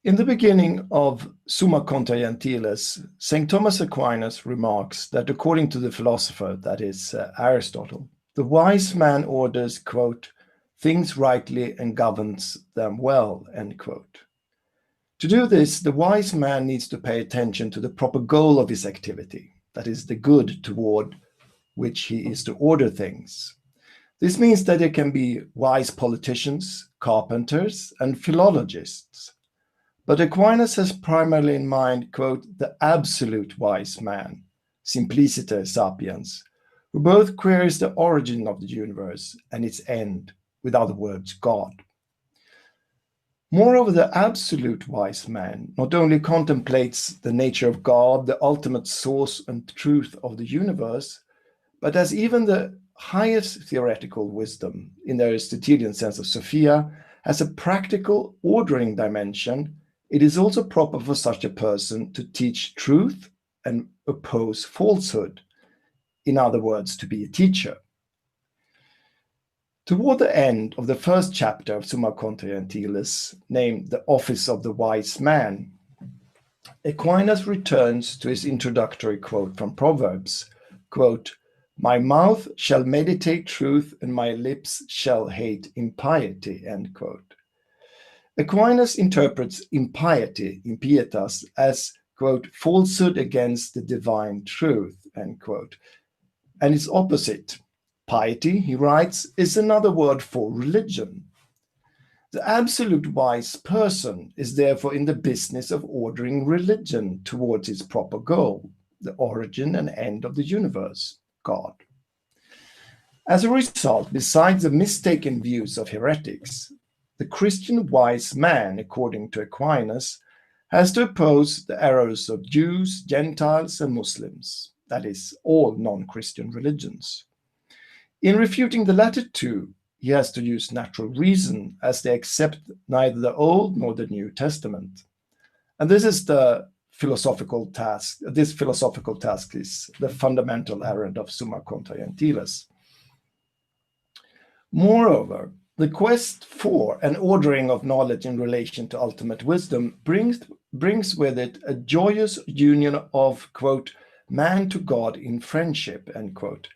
In the beginning of Summa Contra Gentiles, St. Thomas Aquinas remarks that according to the philosopher, that is Aristotle, the wise man orders, quote, things rightly and governs them well, end quote. To do this, the wise man needs to pay attention to the proper goal of his activity, that is, the good toward which he is to order things. This means that there can be wise politicians, carpenters, and philologists. But Aquinas has primarily in mind, quote, the absolute wise man, simpliciter sapiens, who both queries the origin of the universe and its end, with other words, God. Moreover, the absolute wise man not only contemplates the nature of God, the ultimate source and truth of the universe, but has even the highest theoretical wisdom, in the Aristotelian sense of Sophia, as a practical ordering dimension. It is also proper for such a person to teach truth and oppose falsehood, in other words, to be a teacher. Toward the end of the first chapter of Summa Contra Gentiles, named The Office of the Wise Man, Aquinas returns to his introductory quote from Proverbs, quote, my mouth shall meditate truth and my lips shall hate impiety, end quote. Aquinas interprets impiety, impietas, as, quote, falsehood against the divine truth, end quote. And its opposite, piety, he writes, is another word for religion. The absolute wise person is therefore in the business of ordering religion towards its proper goal, the origin and end of the universe, God. As a result, besides the mistaken views of heretics, the Christian wise man, according to Aquinas, has to oppose the errors of Jews, Gentiles, and Muslims, that is, all non-Christian religions. In refuting the latter two, he has to use natural reason, as they accept neither the Old nor the New Testament. And this is the philosophical task. This philosophical task is the fundamental errand of Summa Contra Gentiles. Moreover, the quest for an ordering of knowledge in relation to ultimate wisdom brings with it a joyous union of, quote, man to God in friendship, end quote,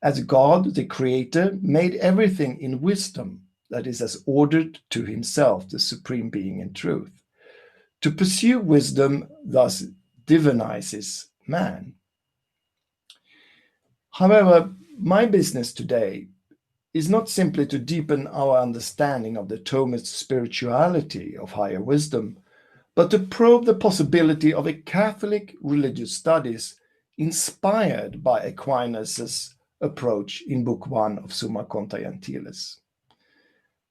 as God, the Creator, made everything in wisdom, that is, as ordered to himself, the supreme being in truth. To pursue wisdom thus divinizes man. However, my business today is not simply to deepen our understanding of the Thomist spirituality of higher wisdom, but to probe the possibility of a Catholic religious studies inspired by Aquinas' approach in Book 1 of Summa Contra Gentiles.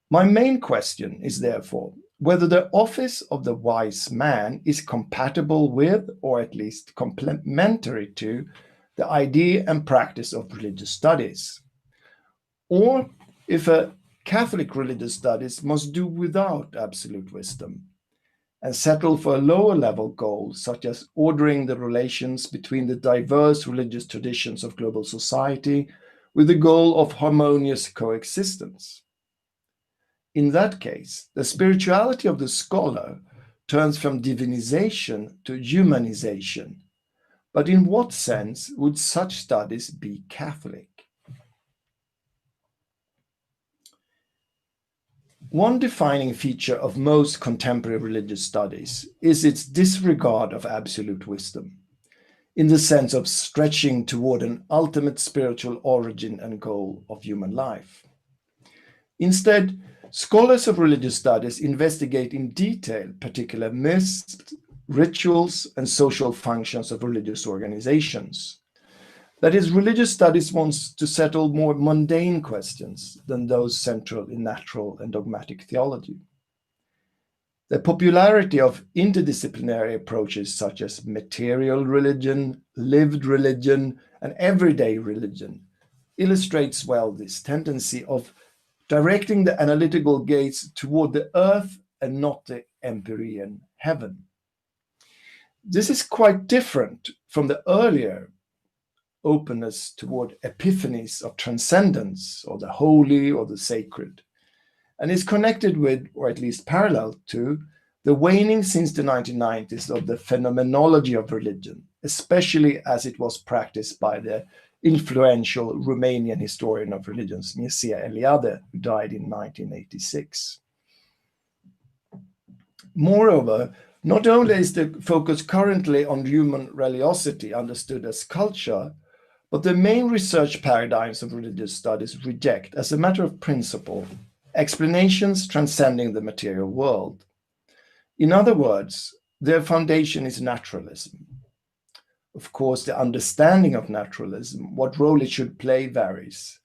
My main question is therefore whether the office of the wise man is compatible with, or at least complementary to, the idea and practice of religious studies, or if a Catholic religious studies must do without absolute wisdom and settle for a lower level goal, such as ordering the relations between the diverse religious traditions of global society with the goal of harmonious coexistence. In that case, the spirituality of the scholar turns from divinization to humanization. But in what sense would such studies be Catholic? One defining feature of most contemporary religious studies is its disregard of absolute wisdom, in the sense of stretching toward an ultimate spiritual origin and goal of human life. Instead, scholars of religious studies investigate in detail particular myths, rituals, and social functions of religious organizations. That is, religious studies wants to settle more mundane questions than those central in natural and dogmatic theology. The popularity of interdisciplinary approaches such as material religion, lived religion, and everyday religion illustrates well this tendency of directing the analytical gaze toward the earth and not the empyrean heaven. This is quite different from the earlier openness toward epiphanies of transcendence, or the holy or the sacred, and is connected with, or at least parallel to, the waning since the 1990s of the phenomenology of religion, especially as it was practiced by the influential Romanian historian of religions, Mircea Eliade, who died in 1986. Moreover, not only is the focus currently on human religiosity understood as culture, but the main research paradigms of religious studies reject, as a matter of principle, explanations transcending the material world. In other words, their foundation is naturalism. Of course, the understanding of naturalism, what role it should play, varies.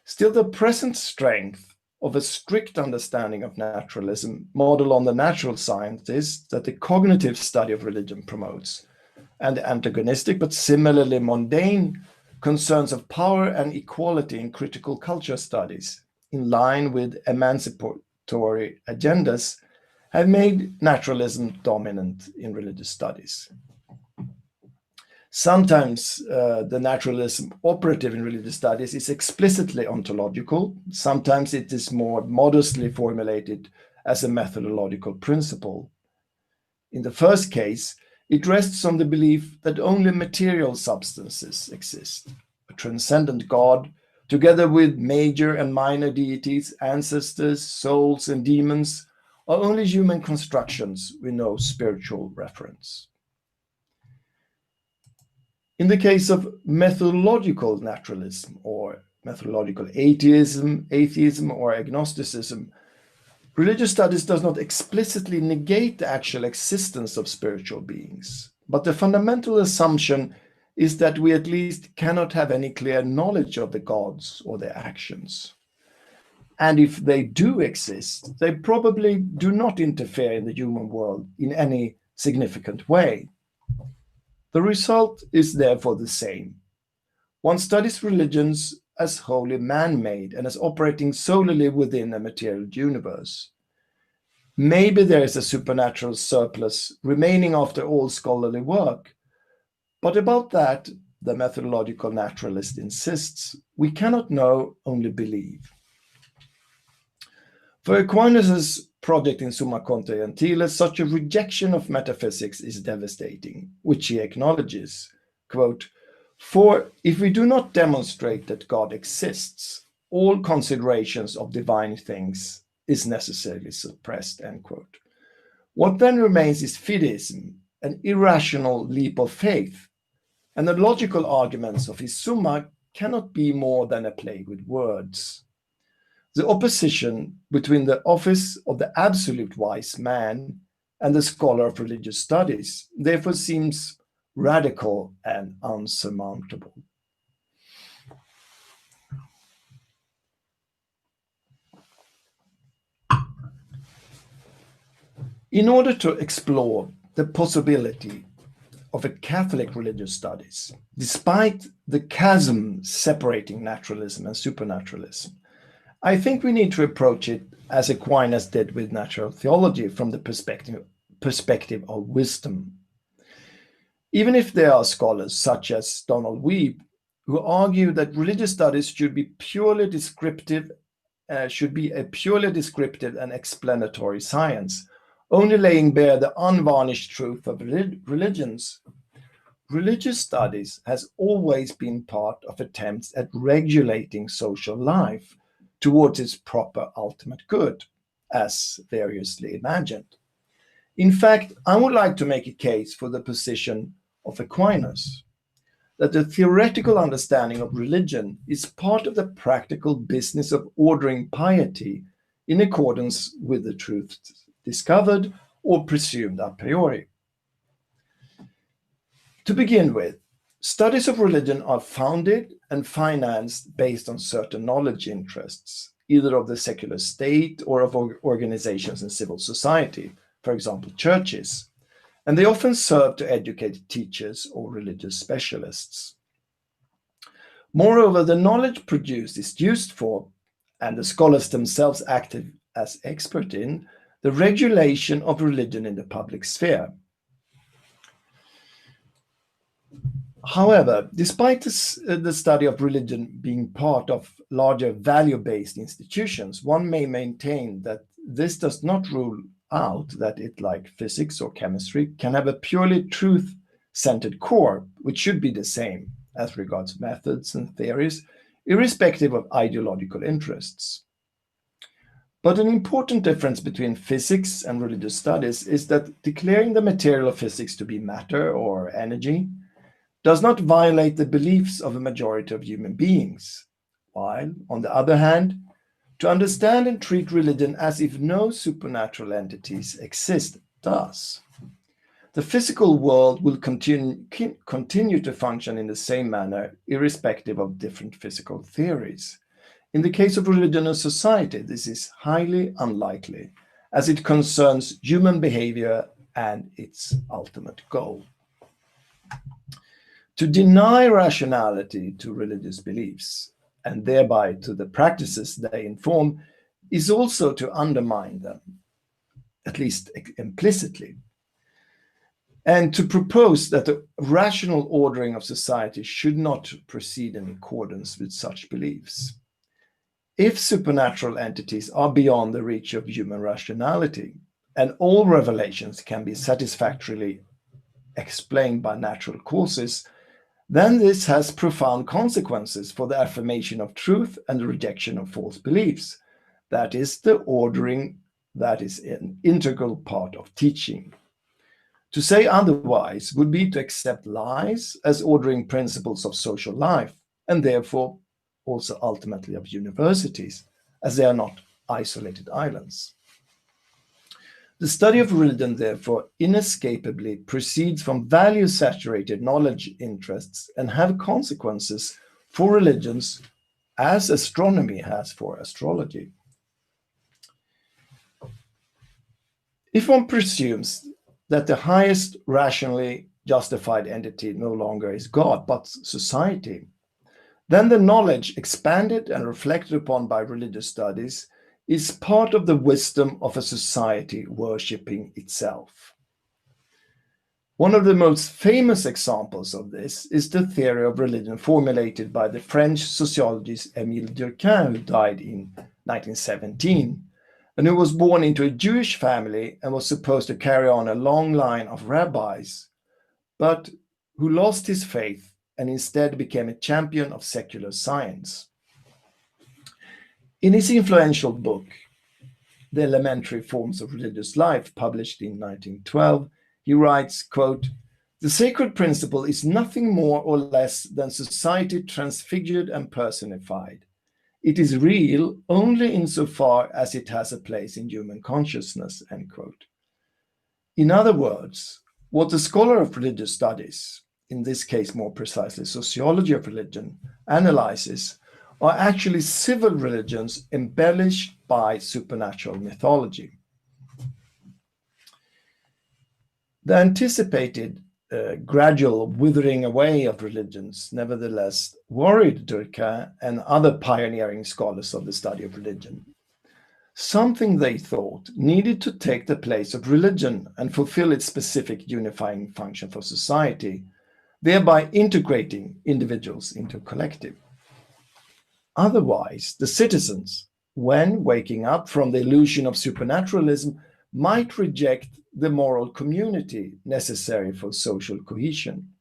Still, the present strength of a strict understanding of naturalism, modeled on the natural sciences that the cognitive study of religion promotes, and the antagonistic but similarly mundane concerns of power and equality in critical culture studies, in line with emancipatory agendas, have made naturalism dominant in religious studies. Sometimes the naturalism operative in religious studies is explicitly ontological. Sometimes it is more modestly formulated as a methodological principle. In the first case, it rests on the belief that only material substances exist. A transcendent God, together with major and minor deities, ancestors, souls, and demons, are only human constructions with no spiritual reference. In the case of methodological naturalism or methodological atheism or agnosticism, religious studies does not explicitly negate the actual existence of spiritual beings, but the fundamental assumption is that we at least cannot have any clear knowledge of the gods or their actions. And if they do exist, they probably do not interfere in the human world in any significant way. The result is therefore the same. One studies religions as wholly man-made and as operating solely within a material universe. Maybe there is a supernatural surplus remaining after all scholarly work, but about that, the methodological naturalist insists, we cannot know, only believe. For Aquinas' project in Summa, Contra, such a rejection of metaphysics is devastating, which he acknowledges. Quote, "For if we do not demonstrate that God exists, all considerations of divine things is necessarily suppressed." End quote. What then remains is fideism, an irrational leap of faith, and the logical arguments of his Summa cannot be more than a play with words. The opposition between the office of the absolute wise man and the scholar of religious studies therefore seems radical and unsurmountable. In order to explore the possibility of a Catholic religious studies, despite the chasm separating naturalism and supernaturalism, I think we need to approach it as Aquinas did with natural theology, from the perspective of wisdom. Even if there are scholars such as Donald Weeb who argue that religious studies should be a purely descriptive and explanatory science, only laying bare the unvarnished truth of religions, religious studies has always been part of attempts at regulating social life towards its proper ultimate good, as variously imagined. In fact, I would like to make a case for the position of Aquinas, that the theoretical understanding of religion is part of the practical business of ordering piety in accordance with the truth discovered or presumed a priori. To begin with, studies of religion are founded and financed based on certain knowledge interests, either of the secular state or of organizations in civil society, for example, churches, and they often serve to educate teachers or religious specialists. Moreover, the knowledge produced is used for, and the scholars themselves active as expert in, the regulation of religion in the public sphere. However, despite the study of religion being part of larger value-based institutions, one may maintain that this does not rule out that it, like physics or chemistry, can have a purely truth-centered core, which should be the same as regards methods and theories, irrespective of ideological interests. But an important difference between physics and religious studies is that declaring the material of physics to be matter or energy does not violate the beliefs of a majority of human beings, while, on the other hand, to understand and treat religion as if no supernatural entities exist does. The physical world will continue to function in the same manner, irrespective of different physical theories. In the case of religion and society, this is highly unlikely, as it concerns human behavior and its ultimate goal. To deny rationality to religious beliefs, and thereby to the practices they inform, is also to undermine them, at least implicitly. And to propose that the rational ordering of society should not proceed in accordance with such beliefs. If supernatural entities are beyond the reach of human rationality, and all revelations can be satisfactorily explained by natural causes, then this has profound consequences for the affirmation of truth and the rejection of false beliefs. That is the ordering that is an integral part of teaching. To say otherwise would be to accept lies as ordering principles of social life, and therefore also ultimately of universities, as they are not isolated islands. The study of religion, therefore, inescapably proceeds from value-saturated knowledge interests and have consequences for religions as astronomy has for astrology. If one presumes that the highest rationally justified entity no longer is God, but society, then the knowledge expanded and reflected upon by religious studies is part of the wisdom of a society worshipping itself. One of the most famous examples of this is the theory of religion formulated by the French sociologist Émile Durkheim, who died in 1917, and who was born into a Jewish family and was supposed to carry on a long line of rabbis, but who lost his faith and instead became a champion of secular science. In his influential book, The Elementary Forms of Religious Life, published in 1912, he writes, quote, "The sacred principle is nothing more or less than society transfigured and personified. It is real only insofar as it has a place in human consciousness," end quote. In other words, what the scholar of religious studies, in this case more precisely sociology of religion, analyzes are actually civil religions embellished by supernatural mythology. The anticipated gradual withering away of religions nevertheless worried Durkheim and other pioneering scholars of the study of religion. Something they thought needed to take the place of religion and fulfill its specific unifying function for society, thereby integrating individuals into a collective. Otherwise, the citizens, when waking up from the illusion of supernaturalism, might reject the moral community necessary for social cohesion.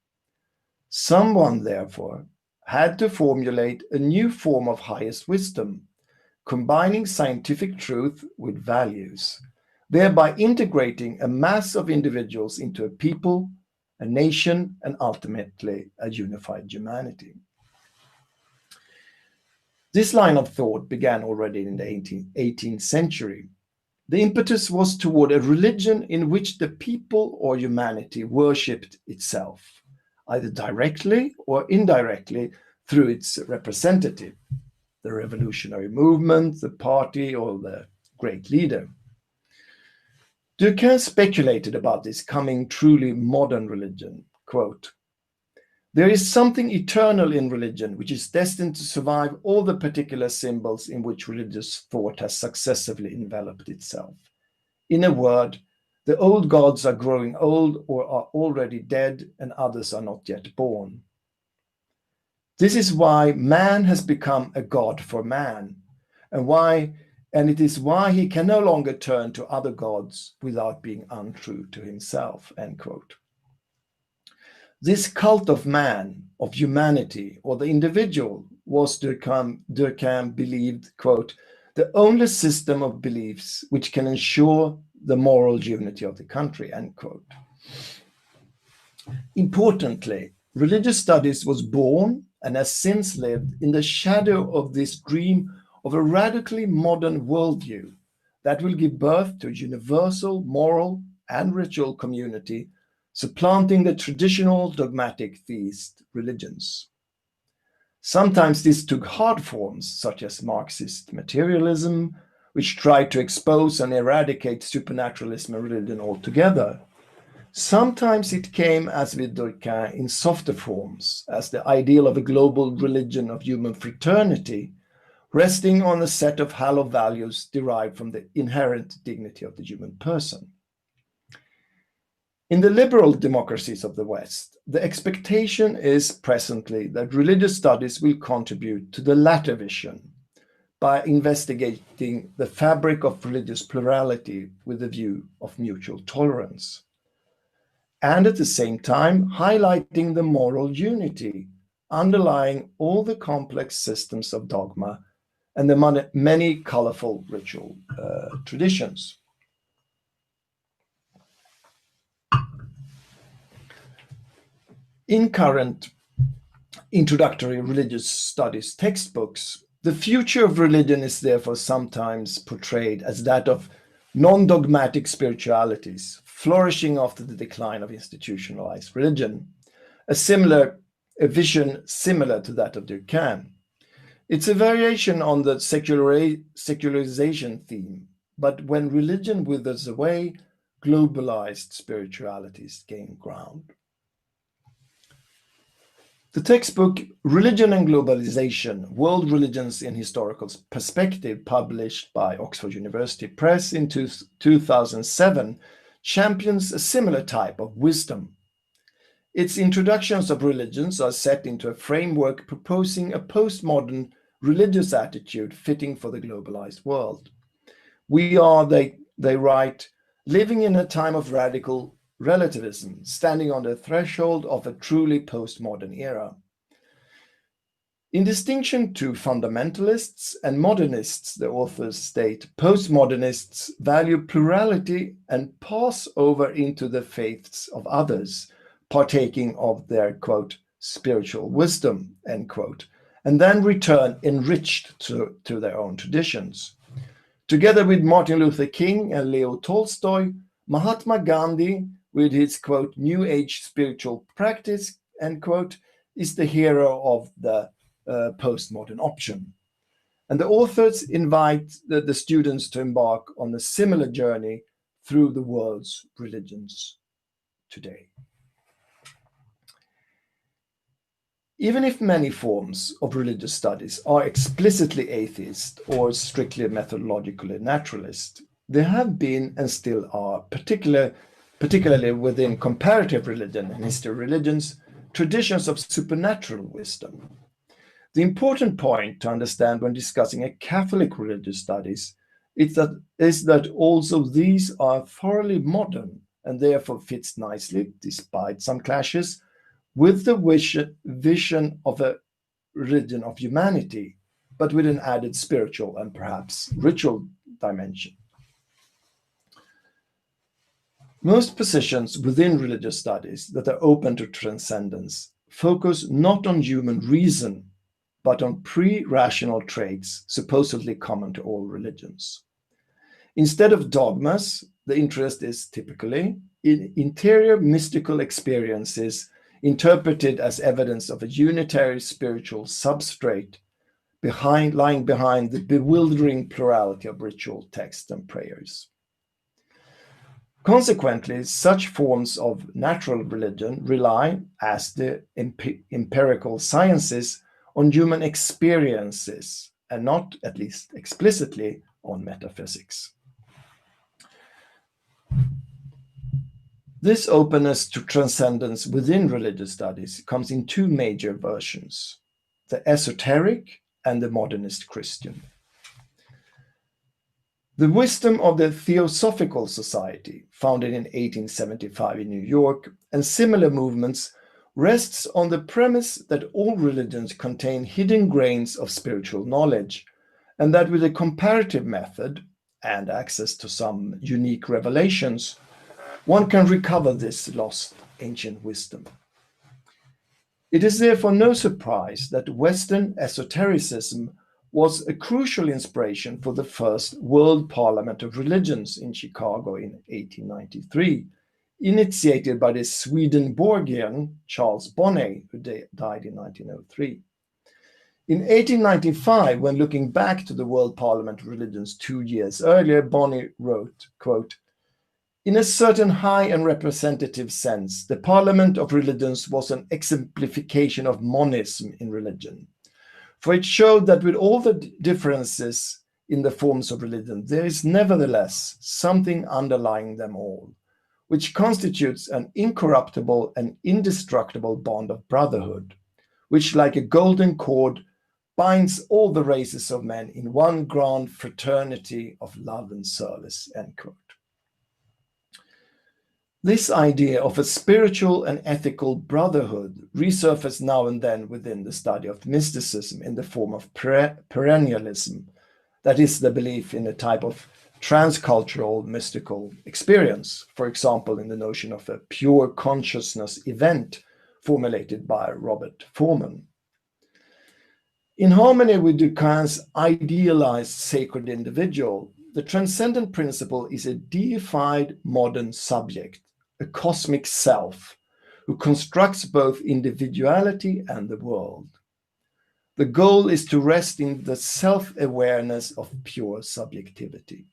Someone, therefore, had to formulate a new form of highest wisdom, combining scientific truth with values, thereby integrating a mass of individuals into a people, a nation, and ultimately a unified humanity. This line of thought began already in the 18th century. The impetus was toward a religion in which the people or humanity worshipped itself, either directly or indirectly through its representative, the revolutionary movement, the party, or the great leader. Durkheim speculated about this coming truly modern religion. Quote, "There is something eternal in religion which is destined to survive all the particular symbols in which religious thought has successively enveloped itself. In a word, the old gods are growing old or are already dead, and others are not yet born. This is why man has become a god for man, and why and it is why he can no longer turn to other gods without being untrue to himself, end quote. This cult of man, of humanity, or the individual was Durkheim believed, quote, the only system of beliefs which can ensure the moral unity of the country, end quote. Importantly, religious studies was born and has since lived in the shadow of this dream of a radically modern worldview that will give birth to a universal moral and ritual community, supplanting the traditional dogmatic theist religions. Sometimes this took hard forms, such as Marxist materialism, which tried to expose and eradicate supernaturalism and religion altogether. Sometimes it came, as with Durkheim, in softer forms, as the ideal of a global religion of human fraternity, resting on a set of hallowed values derived from the inherent dignity of the human person. In the liberal democracies of the West, the expectation is presently that religious studies will contribute to the latter vision by investigating the fabric of religious plurality with a view of mutual tolerance, and at the same time highlighting the moral unity underlying all the complex systems of dogma and the many colorful ritual traditions. In current introductory religious studies textbooks, the future of religion is therefore sometimes portrayed as that of non-dogmatic spiritualities flourishing after the decline of institutionalized religion, a vision similar to that of Durkheim. It's a variation on the secularization theme, but when religion withers away, globalized spiritualities gain ground. The textbook Religion and Globalization, World Religions in Historical Perspective, published by Oxford University Press in 2007, champions a similar type of wisdom. Its introductions of religions are set into a framework proposing a postmodern religious attitude fitting for the globalized world. We are, they write, living in a time of radical relativism, standing on the threshold of a truly postmodern era. In distinction to fundamentalists and modernists, the authors state, postmodernists value plurality and pass over into the faiths of others, partaking of their, quote, spiritual wisdom, end quote, and then return enriched to their own traditions. Together with Martin Luther King and Leo Tolstoy, Mahatma Gandhi, with his, quote, New Age spiritual practice, end quote, is the hero of the postmodern option. And the authors invite the students to embark on a similar journey through the world's religions today. Even if many forms of religious studies are explicitly atheist or strictly methodologically naturalist, there have been and still are, particularly within comparative religion and history religions, traditions of supernatural wisdom. The important point to understand when discussing a Catholic religious studies is that also these are thoroughly modern and therefore fits nicely, despite some clashes, with the vision of a religion of humanity, but with an added spiritual and perhaps ritual dimension. Most positions within religious studies that are open to transcendence focus not on human reason, but on pre-rational traits supposedly common to all religions. Instead of dogmas, the interest is typically in interior mystical experiences interpreted as evidence of a unitary spiritual substrate lying behind the bewildering plurality of ritual texts and prayers. Consequently, such forms of natural religion rely, as the empirical sciences, on human experiences and not, at least explicitly, on metaphysics. This openness to transcendence within religious studies comes in two major versions, the esoteric and the modernist Christian. The wisdom of the Theosophical Society, founded in 1875 in New York, and similar movements rests on the premise that all religions contain hidden grains of spiritual knowledge, and that with a comparative method and access to some unique revelations, one can recover this lost ancient wisdom. It is therefore no surprise that Western esotericism was a crucial inspiration for the first World Parliament of Religions in Chicago in 1893, initiated by the Swedenborgian Charles Bonnet, who died in 1903. In 1895, when looking back to the World Parliament of Religions 2 years earlier, Bonnet wrote, quote, "In a certain high and representative sense, the Parliament of Religions was an exemplification of monism in religion. For it showed that with all the differences in the forms of religion, there is nevertheless something underlying them all, which constitutes an incorruptible and indestructible bond of brotherhood, which like a golden cord binds all the races of men in one grand fraternity of love and service." End quote. This idea of a spiritual and ethical brotherhood resurfaces now and then within the study of mysticism in the form of perennialism, that is, the belief in a type of transcultural mystical experience, for example, in the notion of a pure consciousness event formulated by Robert Foreman. In harmony with Duchin's idealized sacred individual, the transcendent principle is a deified modern subject, a cosmic self, who constructs both individuality and the world. The goal is to rest in the self-awareness of pure subjectivity.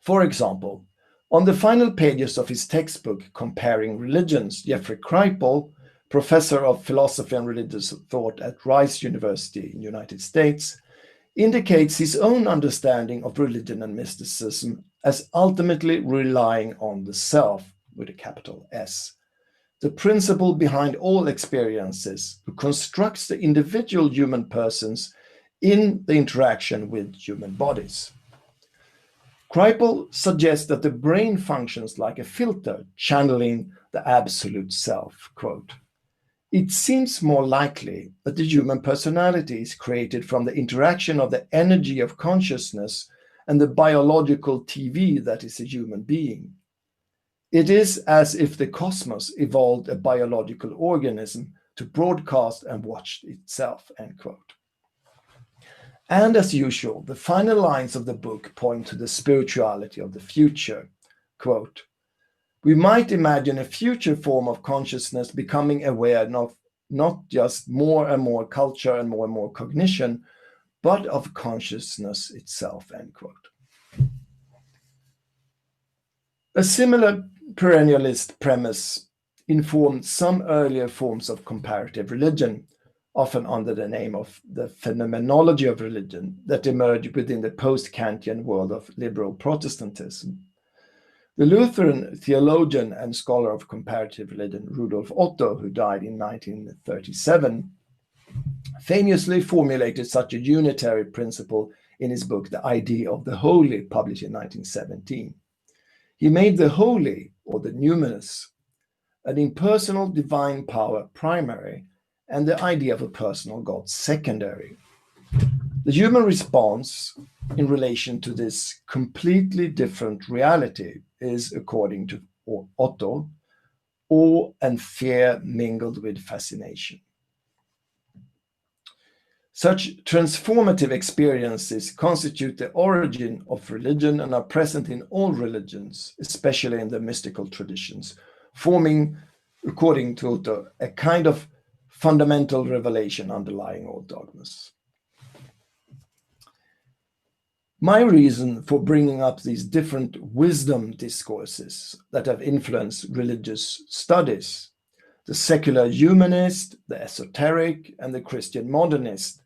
For example, on the final pages of his textbook Comparing Religions, Jeffrey Kripal, professor of philosophy and religious thought at Rice University in the United States, indicates his own understanding of religion and mysticism as ultimately relying on the self, with a capital S, the principle behind all experiences, who constructs the individual human persons in the interaction with human bodies. Kripal suggests that the brain functions like a filter, channeling the absolute self. Quote, "It seems more likely that the human personality is created from the interaction of the energy of consciousness and the biological TV that is a human being. It is as if the cosmos evolved a biological organism to broadcast and watch itself." End quote. And as usual, the final lines of the book point to the spirituality of the future. Quote, "We might imagine a future form of consciousness becoming aware of not just more and more culture and more cognition, but of consciousness itself." End quote. A similar perennialist premise informed some earlier forms of comparative religion, often under the name of the phenomenology of religion, that emerged within the post-Kantian world of liberal Protestantism. The Lutheran theologian and scholar of comparative religion Rudolf Otto, who died in 1937, famously formulated such a unitary principle in his book The Idea of the Holy, published in 1917. He made the holy, or the numinous, an impersonal divine power primary, and the idea of a personal God secondary. The human response in relation to this completely different reality is, according to Otto, awe and fear mingled with fascination. Such transformative experiences constitute the origin of religion and are present in all religions, especially in the mystical traditions, forming, according to Otto, a kind of fundamental revelation underlying all dogmas. My reason for bringing up these different wisdom discourses that have influenced religious studies, the secular humanist, the esoteric, and the Christian modernist,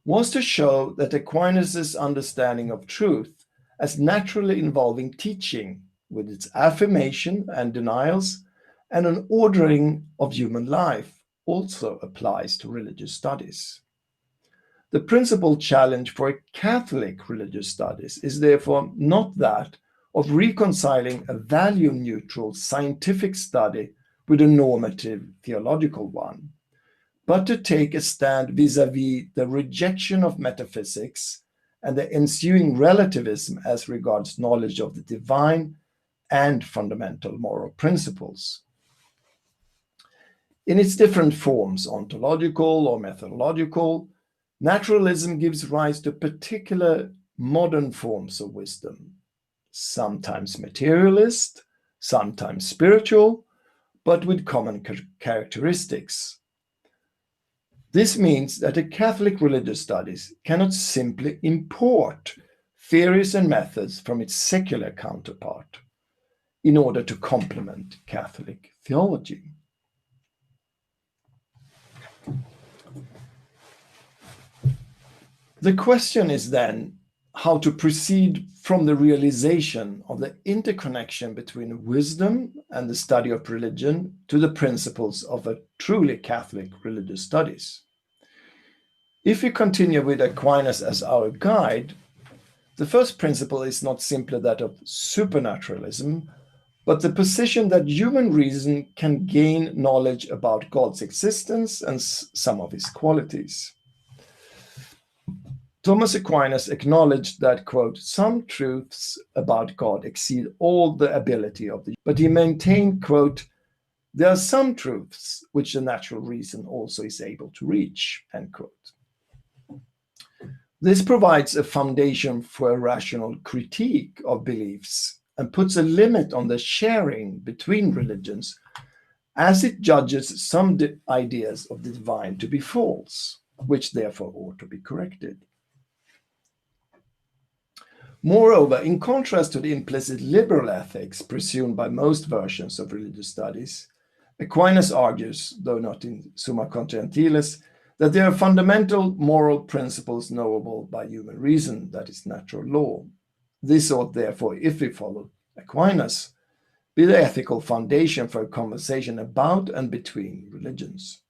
was to show that Aquinas' understanding of truth as naturally involving teaching, with its affirmation and denials, and an ordering of human life, also applies to religious studies. The principal challenge for Catholic religious studies is therefore not that of reconciling a value-neutral scientific study with a normative theological one, but to take a stand vis-à-vis the rejection of metaphysics and the ensuing relativism as regards knowledge of the divine and fundamental moral principles. In its different forms, ontological or methodological, naturalism gives rise to particular modern forms of wisdom, sometimes materialist, sometimes spiritual, but with common characteristics. This means that the Catholic religious studies cannot simply import theories and methods from its secular counterpart in order to complement Catholic theology. The question is then how to proceed from the realization of the interconnection between wisdom and the study of religion to the principles of a truly Catholic religious studies. If we continue with Aquinas as our guide, the first principle is not simply that of supernaturalism, but the position that human reason can gain knowledge about God's existence and some of his qualities. Thomas Aquinas acknowledged that, quote, some truths about God exceed all the ability of the, but he maintained, quote, there are some truths which the natural reason also is able to reach, end quote. This provides a foundation for a rational critique of beliefs and puts a limit on the sharing between religions as it judges some ideas of the divine to be false, which therefore ought to be corrected. Moreover, in contrast to the implicit liberal ethics presumed by most versions of religious studies, Aquinas argues, though not in Summa Contra, that there are fundamental moral principles knowable by human reason, that is natural law. This ought therefore, if we follow Aquinas, be the ethical foundation for a conversation about and between religions.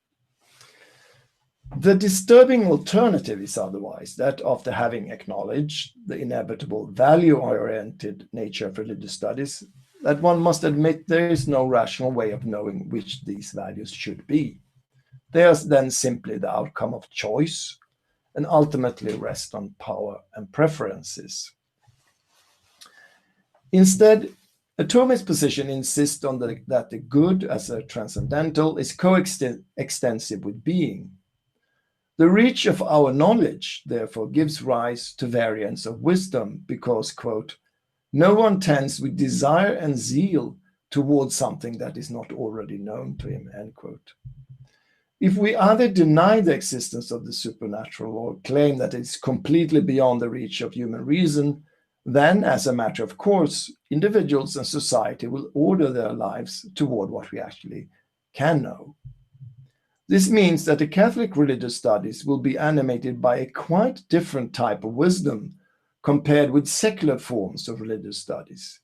The disturbing alternative is otherwise that after having acknowledged the inevitable value-oriented nature of religious studies, that one must admit there is no rational way of knowing which these values should be. They are then simply the outcome of choice and ultimately rest on power and preferences. Instead, a Thomist position insists on that the good as a transcendental is coextensive with being. The reach of our knowledge, therefore, gives rise to variance of wisdom because, quote, no one tends with desire and zeal towards something that is not already known to him, end quote. If we either deny the existence of the supernatural or claim that it's completely beyond the reach of human reason, then, as a matter of course, individuals and society will order their lives toward what we actually can know. This means that the Catholic religious studies will be animated by a quite different type of wisdom compared with secular forms of religious studies,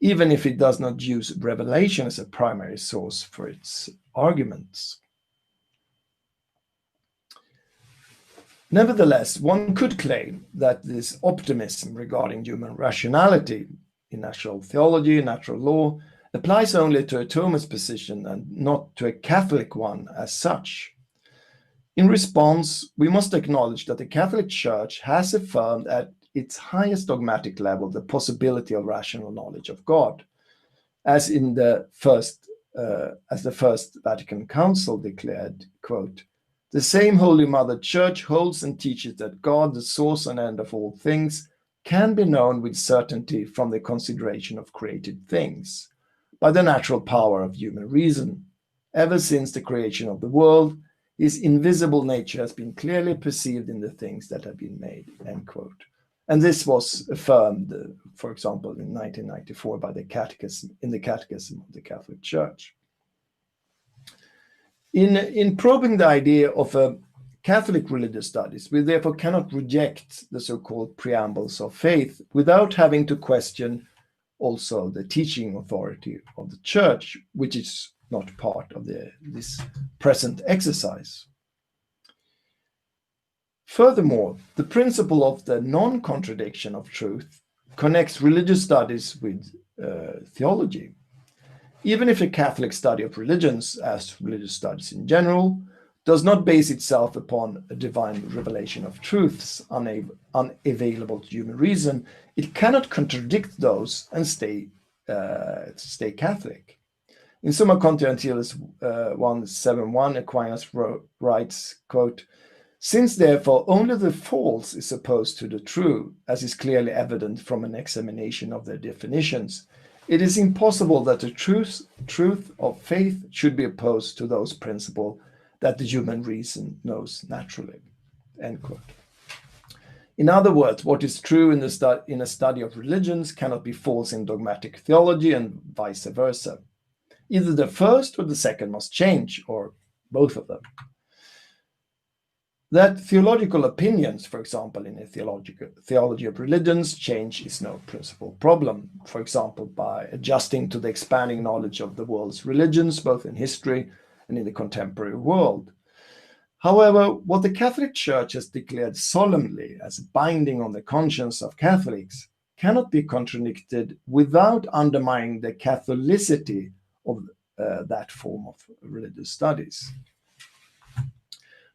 even if it does not use revelation as a primary source for its arguments. Nevertheless, one could claim that this optimism regarding human rationality in natural theology and natural law applies only to a Thomist position and not to a Catholic one as such. In response, we must acknowledge that the Catholic Church has affirmed at its highest dogmatic level the possibility of rational knowledge of God, as the First Vatican Council declared, quote, the same Holy Mother Church holds and teaches that God, the source and end of all things, can be known with certainty from the consideration of created things, by the natural power of human reason. Ever since the creation of the world, his invisible nature has been clearly perceived in the things that have been made, end quote. And this was affirmed, for example, in 1994 by the Catechism of the Catholic Church. In probing the idea of a Catholic religious studies, we therefore cannot reject the so-called preambles of faith without having to question also the teaching authority of the Church, which is not part of this present exercise. Furthermore, the principle of the non-contradiction of truth connects religious studies with theology. Even if a Catholic study of religions, as religious studies in general, does not base itself upon a divine revelation of truths unavailable to human reason, it cannot contradict those and stay Catholic. In Summa Contra 171, Aquinas writes, quote, "Since therefore only the false is opposed to the true, as is clearly evident from an examination of their definitions, it is impossible that the truth of faith should be opposed to those principles that the human reason knows naturally." End quote. In other words, what is true in a study of religions cannot be false in dogmatic theology, and vice versa. Either the first or the second must change, or both of them. That theological opinions, for example, in a theology of religions, change is no principal problem, for example, by adjusting to the expanding knowledge of the world's religions, both in history and in the contemporary world. However, what the Catholic Church has declared solemnly as binding on the conscience of Catholics cannot be contradicted without undermining the Catholicity of that form of religious studies.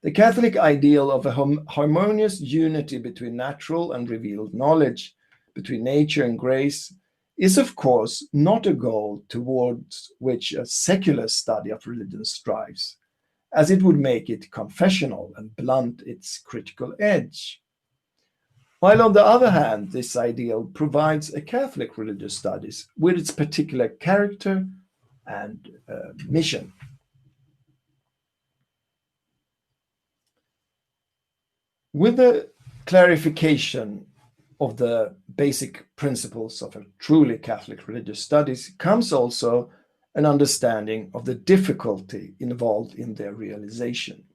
The Catholic ideal of a harmonious unity between natural and revealed knowledge, between nature and grace, is of course not a goal towards which a secular study of religion strives, as it would make it confessional and blunt its critical edge. While on the other hand, this ideal provides a Catholic religious studies with its particular character and mission. With the clarification of the basic principles of a truly Catholic religious studies comes also an understanding of the difficulty involved in their realization.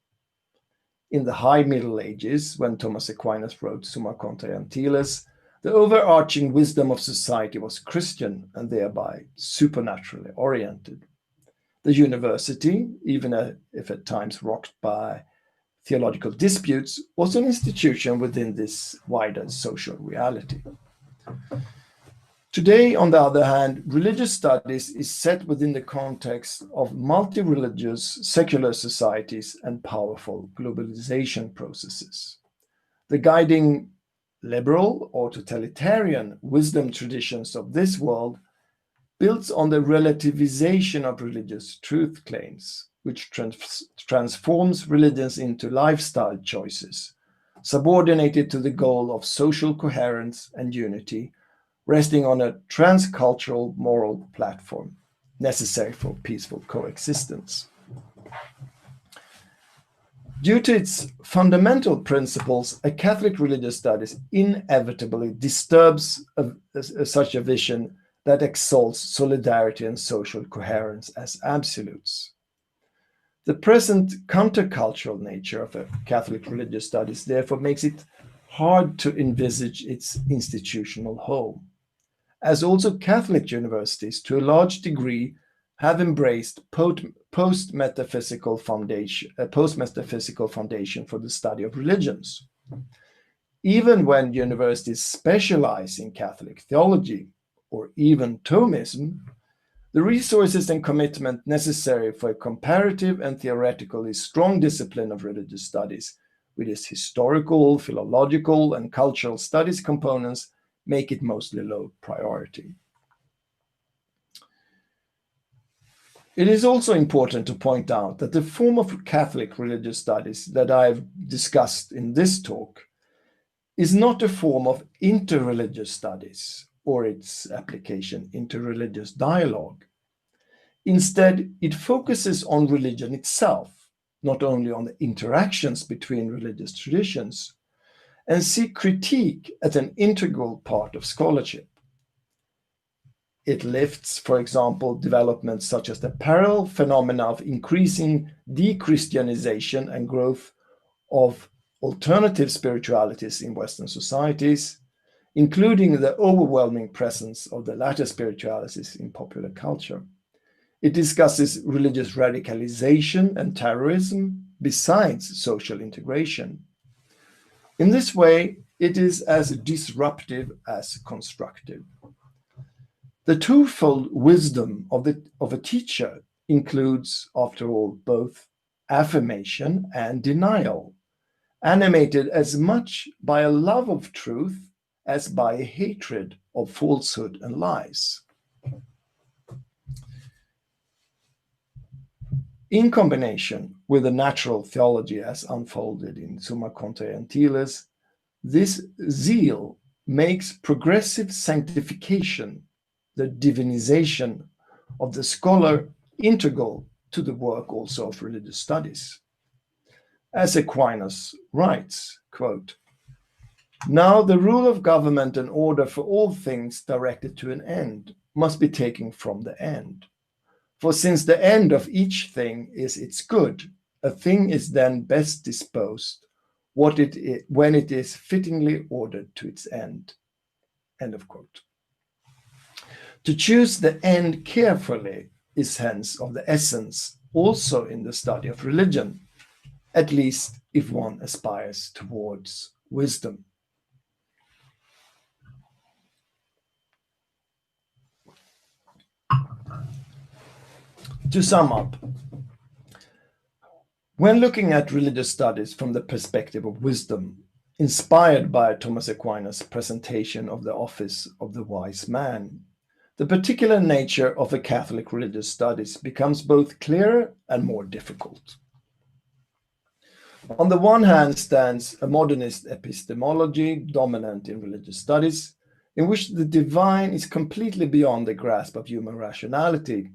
In the High Middle Ages, when Thomas Aquinas wrote Summa Contra Gentiles, the overarching wisdom of society was Christian and thereby supernaturally oriented. The university, even if at times rocked by theological disputes, was an institution within this wider social reality. Today, on the other hand, religious studies is set within the context of multi-religious secular societies and powerful globalization processes. The guiding liberal or totalitarian wisdom traditions of this world builds on the relativization of religious truth claims, which transforms religions into lifestyle choices, subordinated to the goal of social coherence and unity, resting on a transcultural moral platform necessary for peaceful coexistence. Due to its fundamental principles, a Catholic religious studies inevitably disturbs such a vision that exalts solidarity and social coherence as absolutes. The present countercultural nature of a Catholic religious studies therefore makes it hard to envisage its institutional home, as also Catholic universities to a large degree have embraced post-metaphysical foundation for the study of religions. Even when universities specialize in Catholic theology or even Thomism, the resources and commitment necessary for a comparative and theoretically strong discipline of religious studies, with its historical, philological, and cultural studies components, make it mostly low priority. It is also important to point out that the form of Catholic religious studies that I've discussed in this talk is not a form of interreligious studies or its application interreligious dialogue. Instead, it focuses on religion itself, not only on the interactions between religious traditions, and see critique as an integral part of scholarship. It lifts, for example, developments such as the parallel phenomena of increasing de-Christianization and growth of alternative spiritualities in Western societies, including the overwhelming presence of the latter spiritualities in popular culture. It discusses religious radicalization and terrorism besides social integration. In this way, it is as disruptive as constructive. The twofold wisdom of a teacher includes, after all, both affirmation and denial, animated as much by a love of truth as by a hatred of falsehood and lies. In combination with the natural theology as unfolded in Summa, Contra, this zeal makes progressive sanctification, the divinization of the scholar, integral to the work also of religious studies. As Aquinas writes, quote, "Now the rule of government and order for all things directed to an end must be taken from the end. For since the end of each thing is its good, a thing is then best disposed when it is fittingly ordered to its end." End of quote. To choose the end carefully is hence of the essence also in the study of religion, at least if one aspires towards wisdom. To sum up, when looking at religious studies from the perspective of wisdom, inspired by Thomas Aquinas' presentation of the office of the wise man, the particular nature of the Catholic religious studies becomes both clearer and more difficult. On the one hand stands a modernist epistemology dominant in religious studies, in which the divine is completely beyond the grasp of human rationality,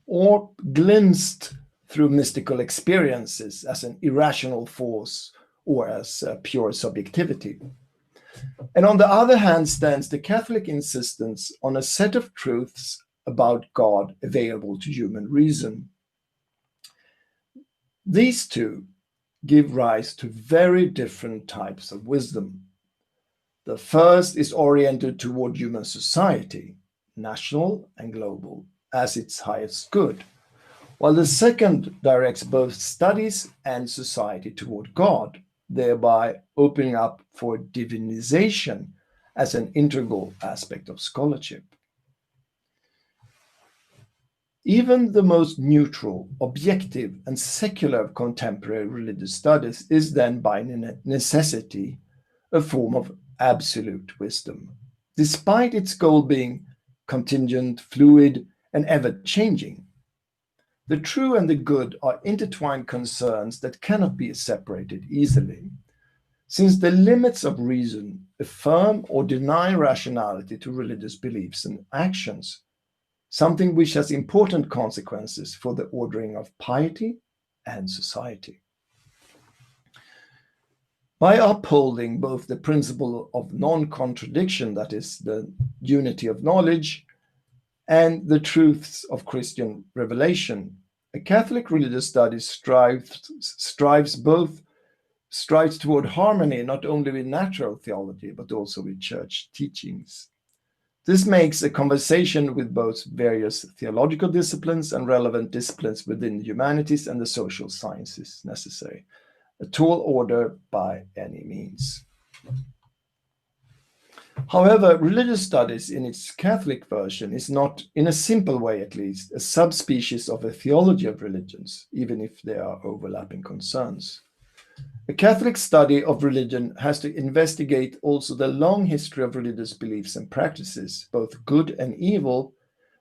or glimpsed through mystical experiences as an irrational force or as pure subjectivity. And on the other hand stands the Catholic insistence on a set of truths about God available to human reason. These two give rise to very different types of wisdom. The first is oriented toward human society, national and global, as its highest good, while the second directs both studies and society toward God, thereby opening up for divinization as an integral aspect of scholarship. Even the most neutral, objective, and secular of contemporary religious studies is then by necessity a form of absolute wisdom, despite its goal being contingent, fluid, and ever-changing. The true and the good are intertwined concerns that cannot be separated easily, since the limits of reason affirm or deny rationality to religious beliefs and actions, something which has important consequences for the ordering of piety and society. By upholding both the principle of non-contradiction, that is, the unity of knowledge, and the truths of Christian revelation, a Catholic religious study strives toward harmony not only with natural theology, but also with church teachings. This makes a conversation with both various theological disciplines and relevant disciplines within the humanities and the social sciences necessary, a tall order by any means. However, religious studies in its Catholic version is not, in a simple way at least, a subspecies of a theology of religions, even if there are overlapping concerns. A Catholic study of religion has to investigate also the long history of religious beliefs and practices, both good and evil,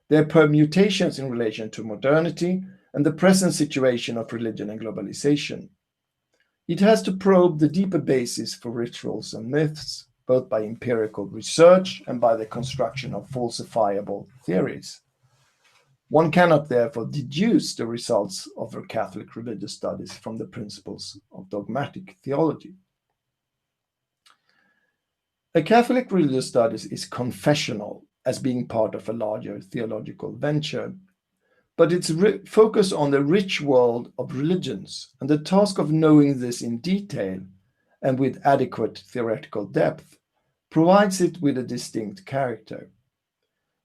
their permutations in relation to modernity, and the present situation of religion and globalization. It has to probe the deeper basis for rituals and myths, both by empirical research and by the construction of falsifiable theories. One cannot therefore deduce the results of her Catholic religious studies from the principles of dogmatic theology. A Catholic religious studies is confessional as being part of a larger theological venture, but its focus on the rich world of religions and the task of knowing this in detail and with adequate theoretical depth provides it with a distinct character.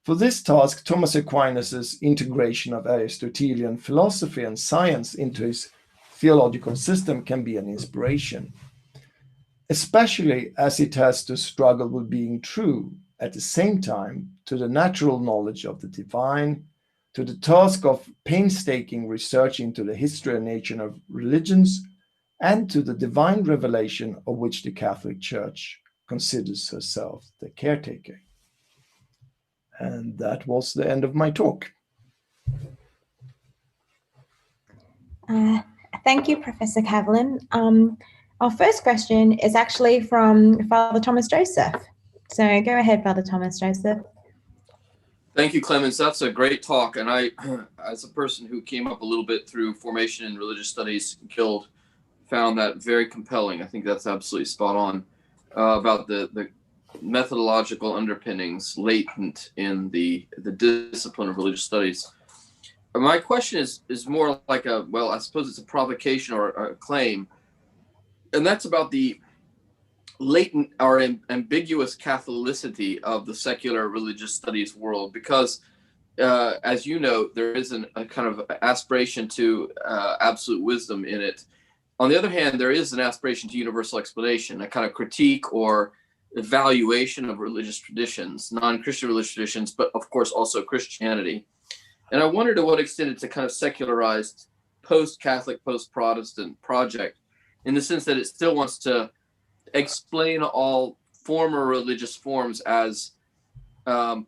For this task, Thomas Aquinas' integration of Aristotelian philosophy and science into his theological system can be an inspiration. especially as it has to struggle with being true at the same time to the natural knowledge of the divine, to the task of painstaking research into the history and nature of religions, and to the divine revelation of which the Catholic Church considers herself the caretaker. And that was the end of my talk. Thank you, Professor Cavallin. Our first question is actually from Father Thomas Joseph. So go ahead, Father Thomas Joseph. Thank you, Clemens. That's a great talk. And I, as a person who came up a little bit through formation in religious studies, Guild, found that very compelling. I think that's absolutely spot on about the methodological underpinnings latent in the discipline of religious studies. My question is more like I suppose it's a provocation or a claim, and that's about the latent or ambiguous Catholicity of the secular religious studies world, because as you know, there is a kind of aspiration to absolute wisdom in it. On the other hand, there is an aspiration to universal explanation, a kind of critique or evaluation of religious traditions, non-Christian religious traditions, but of course also Christianity. And I wonder to what extent it's a kind of secularized post-Catholic, post-Protestant project, in the sense that it still wants to explain all former religious forms as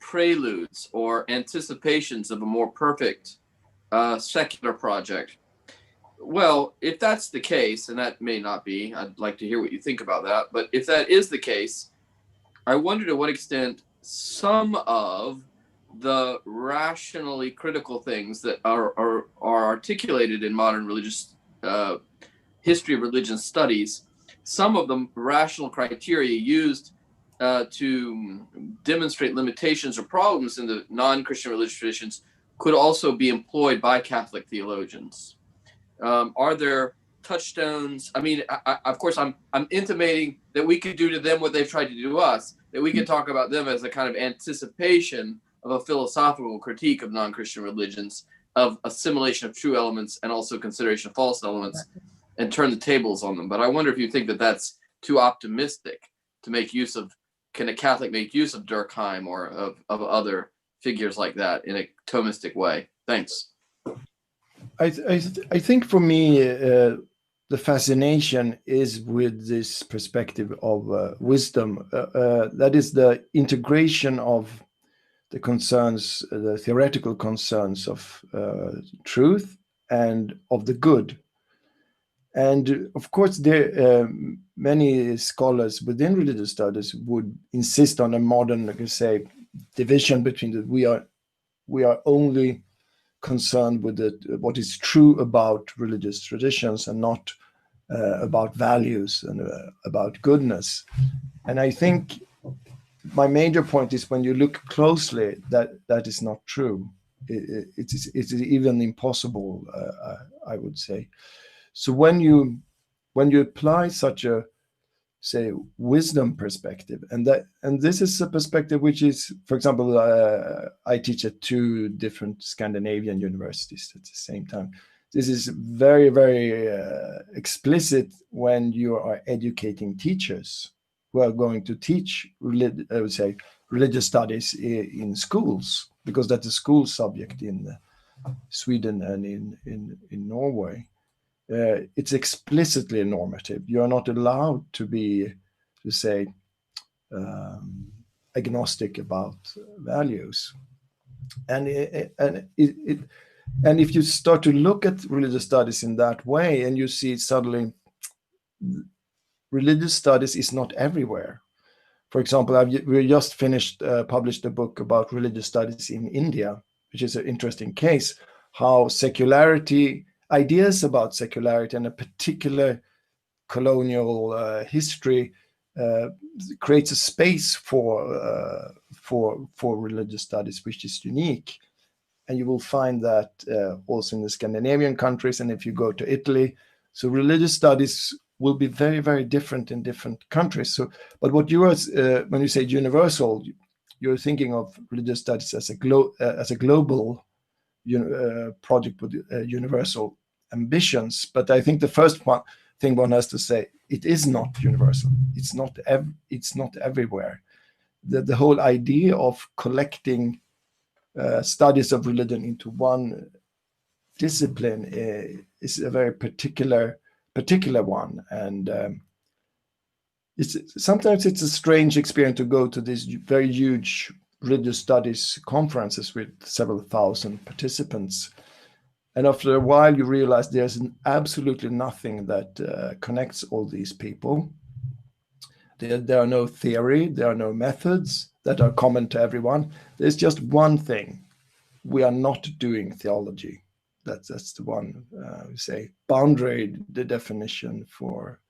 preludes or anticipations of a more perfect secular project. Well, if that's the case, and that may not be, I'd like to hear what you think about that, but if that is the case, I wonder to what extent some of the rationally critical things that are articulated in modern religious history of religion studies, some of them rational criteria used to demonstrate limitations or problems in the non-Christian religious traditions could also be employed by Catholic theologians. Are there touchstones? I mean, of course, I'm intimating that we could do to them what they've tried to do to us, that we could talk about them as a kind of anticipation of a philosophical critique of non-Christian religions, of assimilation of true elements and also consideration of false elements, and turn the tables on them. But I wonder if you think that that's too optimistic to make use of. Can a Catholic make use of Durkheim or of other figures like that in a Thomistic way? Thanks. I think for me, the fascination is with this perspective of wisdom. That is the integration of the concerns, the theoretical concerns of truth and of the good. And of course, there many scholars within religious studies would insist on a modern, like I say, division between the we are only concerned with what is true about religious traditions and not about values and about goodness. And I think my major point is when you look closely, that is not true. It's even impossible, I would say. So when you apply such a, say, wisdom perspective, and this is a perspective which is, for example, I teach at 2 different Scandinavian universities at the same time. This is very, very explicit when you are educating teachers who are going to teach, I would say, religious studies in schools, because that's a school subject in Sweden and in Norway. It's explicitly normative. You are not allowed to be, to say, agnostic about values. And if you start to look at religious studies in that way, and you see suddenly religious studies is not everywhere. For example, we just published a book about religious studies in India, which is an interesting case, how secularity, ideas about secularity and a particular colonial history creates a space for religious studies, which is unique. And you will find that also in the Scandinavian countries, and if you go to Italy. So religious studies will be very, very different in different countries. So, but what you are, when you say universal, you're thinking of religious studies as a global project with universal ambitions. But I think the thing one has to say, it is not universal. It's not everywhere. The whole idea of collecting studies of religion into one discipline is a very particular one, and sometimes it's a strange experience to go to these very huge religious studies conferences with several thousand participants, and after a while you realize there's absolutely nothing that connects all these people. There are no theory, there are no methods that are common to everyone. There's just one thing: we are not doing theology. That's the one we say boundary, the definition for,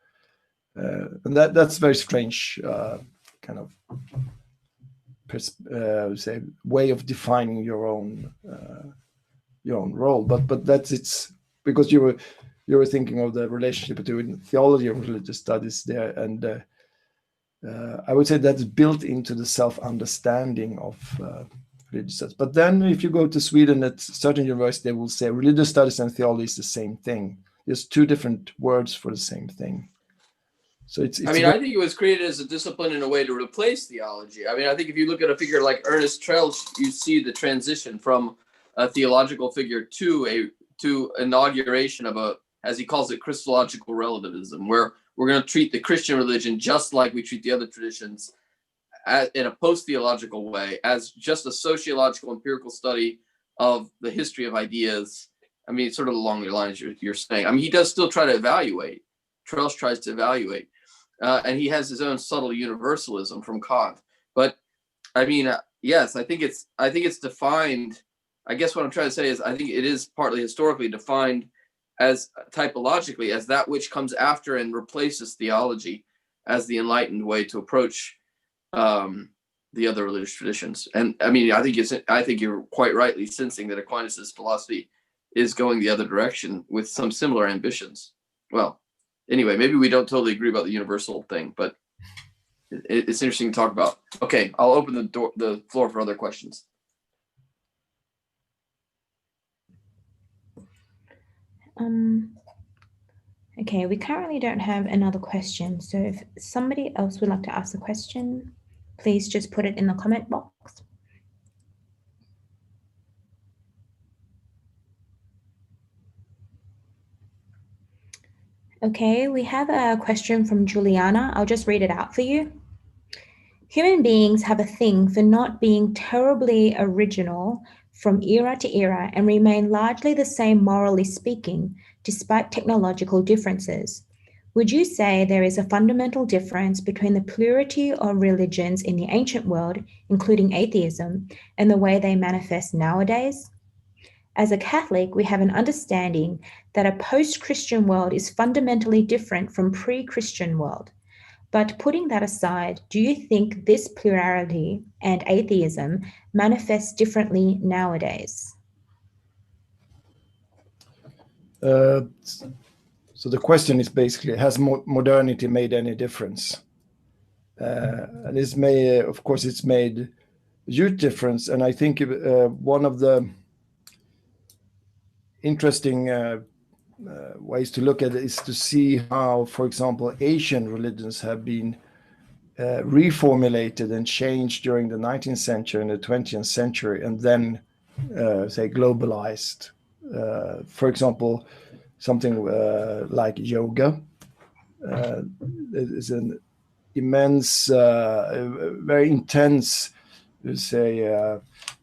and that's very strange kind of say way of defining your own role. But that's it's because you were thinking of the relationship between theology and religious studies there, and I would say that's built into the self-understanding of religious studies. But then if you go to Sweden at certain universities, they will say religious studies and theology is the same thing. There's two different words for the same thing. So it's I think it was created as a discipline in a way to replace theology. I mean, I think if you look at a figure like Ernest Trelsch, you see the transition from a theological figure to inauguration of a, as he calls it, Christological relativism, where we're going to treat the Christian religion just like we treat the other traditions, in a post-theological way, as just a sociological empirical study of the history of ideas. I mean, sort of along the lines you're saying. I mean, he does still try to evaluate. Trelsch tries to evaluate, and he has his own subtle universalism from Kant. But I mean, yes, I think it's defined. I guess what I'm trying to say is I think it is partly historically defined as typologically as that which comes after and replaces theology as the enlightened way to approach the other religious traditions. And I mean, I think you're quite rightly sensing that Aquinas' philosophy is going the other direction with some similar ambitions. Well, anyway, maybe we don't totally agree about the universal thing, but it's interesting to talk about. Okay, I'll open the floor for other questions. Okay, we currently don't have another question. So if somebody else would like to ask a question, please just put it in the comment box. Okay, we have a question from Juliana. I'll just read it out for you. Human beings have a thing for not being terribly original from era to era and remain largely the same morally speaking, despite technological differences. Would you say there is a fundamental difference between the plurality of religions in the ancient world, including atheism, and the way they manifest nowadays? As a Catholic, we have an understanding that a post-Christian world is fundamentally different from pre-Christian world. But putting that aside, do you think this plurality and atheism manifests differently nowadays? So the question is basically, has modernity made any difference? And it's made a huge difference. And I think one of the interesting ways to look at it is to see how, for example, Asian religions have been reformulated and changed during the 19th century and the 20th century, and then say globalized. For example, something like yoga is an immense, very intense,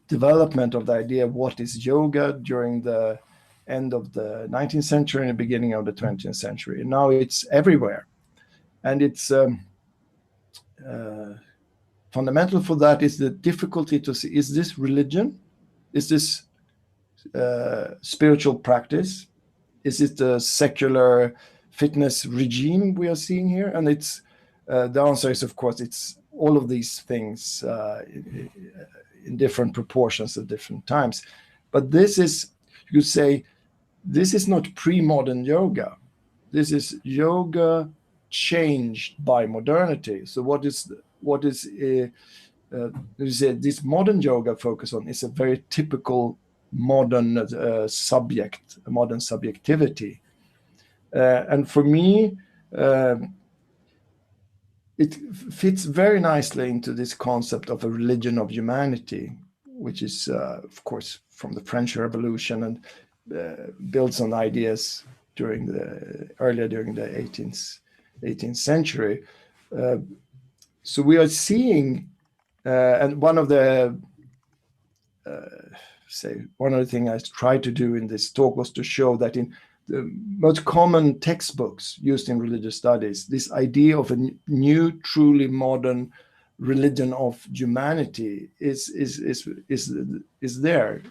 development of the idea of what is yoga during the end of the 19th century and the beginning of the 20th century. And now it's everywhere. And it's fundamental for that is the difficulty to see, is this religion? Is this spiritual practice? Is it the secular fitness regime we are seeing here? And it's the answer is, of course, it's all of these things in different proportions at different times. But this is, you say, this is not pre-modern yoga. This is yoga changed by modernity. So what is this modern yoga focus on is a very typical modern subject, modern subjectivity. And for me, it fits very nicely into this concept of a religion of humanity, which is, of course, from the French Revolution and builds on ideas during the 18th century. So we are seeing, and one of the things I tried to do in this talk was to show that in the most common textbooks used in religious studies, this idea of a new, truly modern religion of humanity is there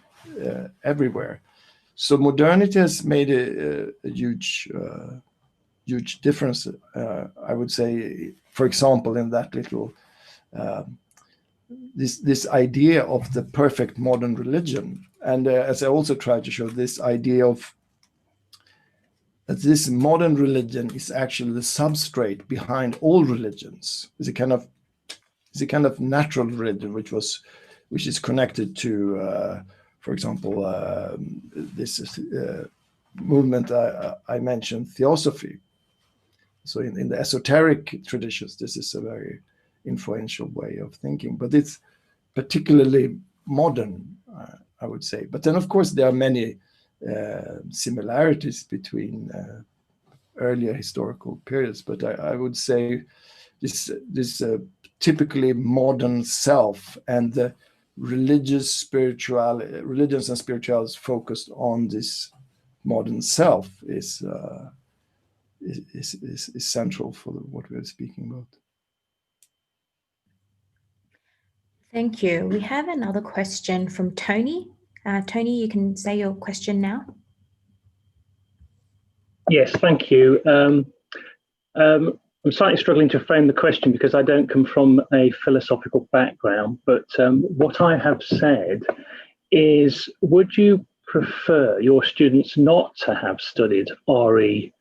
everywhere. So modernity has made a huge difference. I would say, for example, in that little this idea of the perfect modern religion, and as I also tried to show, this idea of that this modern religion is actually the substrate behind all religions. It's a kind of natural religion, which is connected to, for example, this movement I mentioned, theosophy. So in the esoteric traditions, this is a very influential way of thinking, but it's particularly modern, I would say. But then, of course, there are many similarities between earlier historical periods. But I would say this typically modern self and the religions and spiritualities focused on this modern self is central for what we're speaking about. Thank you. We have another question from Tony. Tony, you can say your question now. Yes, thank you. I'm slightly struggling to frame the question because I don't come from a philosophical background, but what I have said is, would you prefer your students not to have studied RE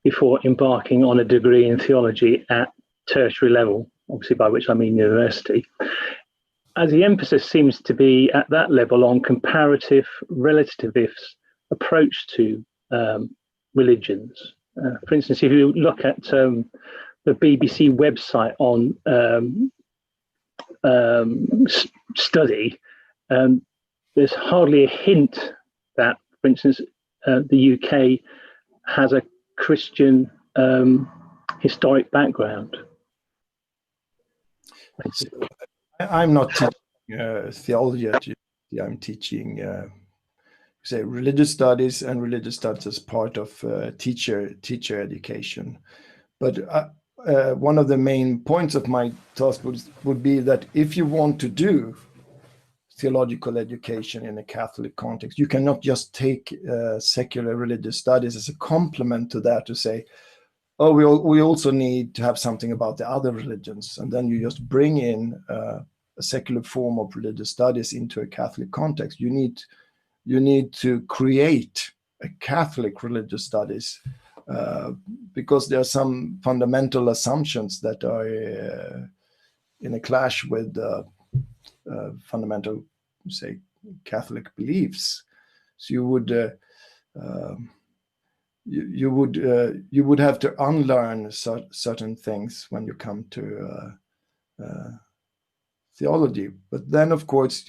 before embarking on a degree in theology at tertiary level, obviously by which I mean university, as the emphasis seems to be at that level on comparative relativist approach to religions? For instance, if you look at the BBC website on study, there's hardly a hint that, for instance, the UK has a Christian historic background. I'm not teaching theology at university. I'm teaching religious studies and religious studies as part of teacher education. But one of the main points of my task would be that if you want to do theological education in a Catholic context, you cannot just take secular religious studies as a complement to that, to say, oh, we also need to have something about the other religions, and then you just bring in a secular form of religious studies into a Catholic context. You need to create a Catholic religious studies because there are some fundamental assumptions that are in a clash with fundamental, say, Catholic beliefs. So you would have to unlearn certain things when you come to theology. But then, of course,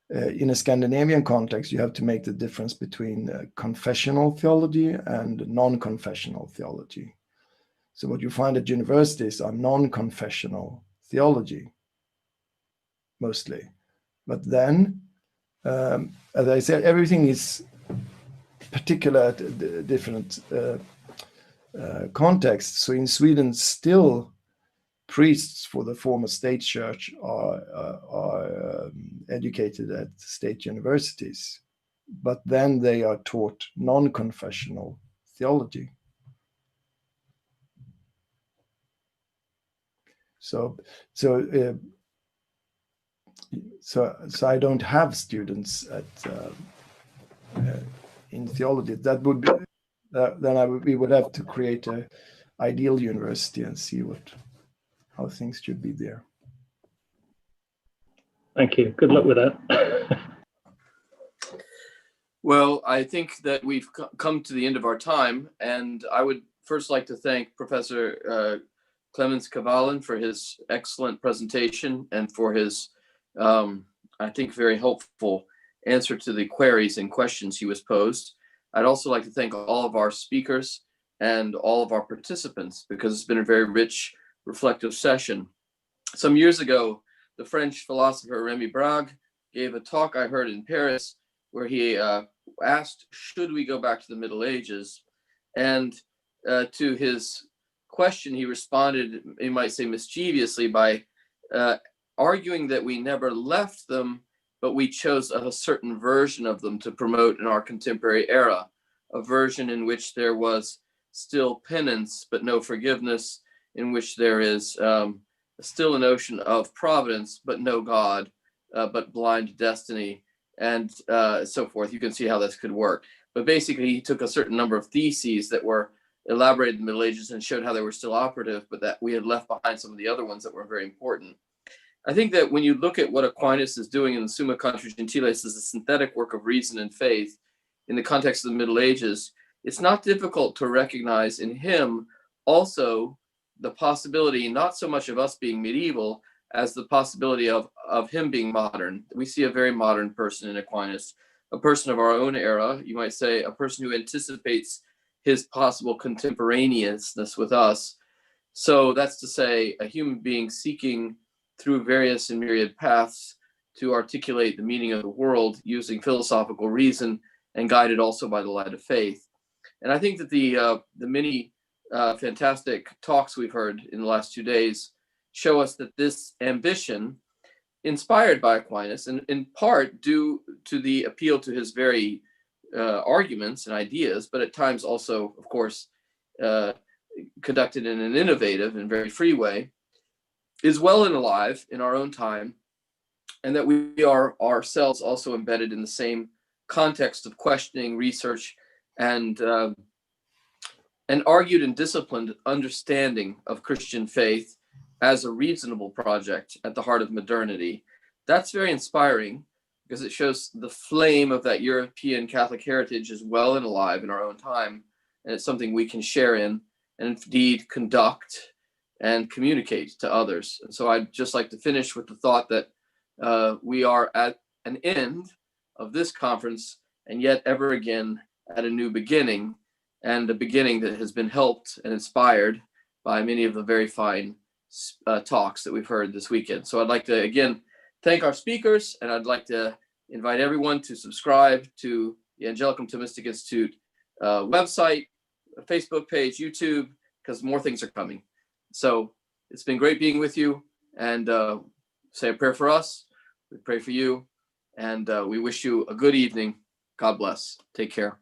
in a Scandinavian context, you have to make the difference between confessional theology and non-confessional theology. So what you find at universities are non-confessional theology, mostly. But then, as I said, everything is particular at different contexts. So in Sweden, still priests for the former state church are educated at state universities, but then they are taught non-confessional theology. So I don't have students at in theology. That would be we would have to create an ideal university and see how things should be there. Thank you. Good luck with that. Well, I think that we've come to the end of our time, and I would first like to thank Professor Clemens Cavallin for his excellent presentation and for his, I think, very helpful answer to the queries and questions he was posed. I'd also like to thank all of our speakers and all of our participants, because it's been a very rich, reflective session. Some years ago, the French philosopher Remy Brague gave a talk I heard in Paris where he asked, should we go back to the Middle Ages? And to his question, he responded, you might say mischievously, by arguing that we never left them, but we chose a certain version of them to promote in our contemporary era, a version in which there was still penance, but no forgiveness, in which there is still a notion of providence, but no God, but blind destiny, and so forth. You can see how this could work. But basically, he took a certain number of theses that were elaborated in the Middle Ages and showed how they were still operative, but that we had left behind some of the other ones that were very important. I think that when you look at what Aquinas is doing in the Summa Contra Gentiles as a synthetic work of reason and faith in the context of the Middle Ages, it's not difficult to recognize in him also the possibility, not so much of us being medieval, as the possibility of him being modern. We see a very modern person in Aquinas, a person of our own era, you might say, a person who anticipates his possible contemporaneousness with us. So that's to say, a human being seeking through various and myriad paths to articulate the meaning of the world using philosophical reason and guided also by the light of faith. And I think that the many fantastic talks we've heard in the last 2 days show us that this ambition, inspired by Aquinas, and in part due to the appeal to his very arguments and ideas, but at times also, of course, conducted in an innovative and very free way, is well and alive in our own time, and that we are ourselves also embedded in the same context of questioning, research, and argued and disciplined understanding of Christian faith as a reasonable project at the heart of modernity. That's very inspiring, because it shows the flame of that European Catholic heritage is well and alive in our own time, and it's something we can share in and indeed conduct and communicate to others. And so I'd just like to finish with the thought that we are at an end of this conference, and yet ever again at a new beginning, and a beginning that has been helped and inspired by many of the very fine talks that we've heard this weekend. So I'd like to again thank our speakers, and I'd like to invite everyone to subscribe to the Angelicum Thomistic Institute website, Facebook page, YouTube, because more things are coming. So it's been great being with you, and say a prayer for us. We pray for you, and we wish you a good evening. God bless. Take care.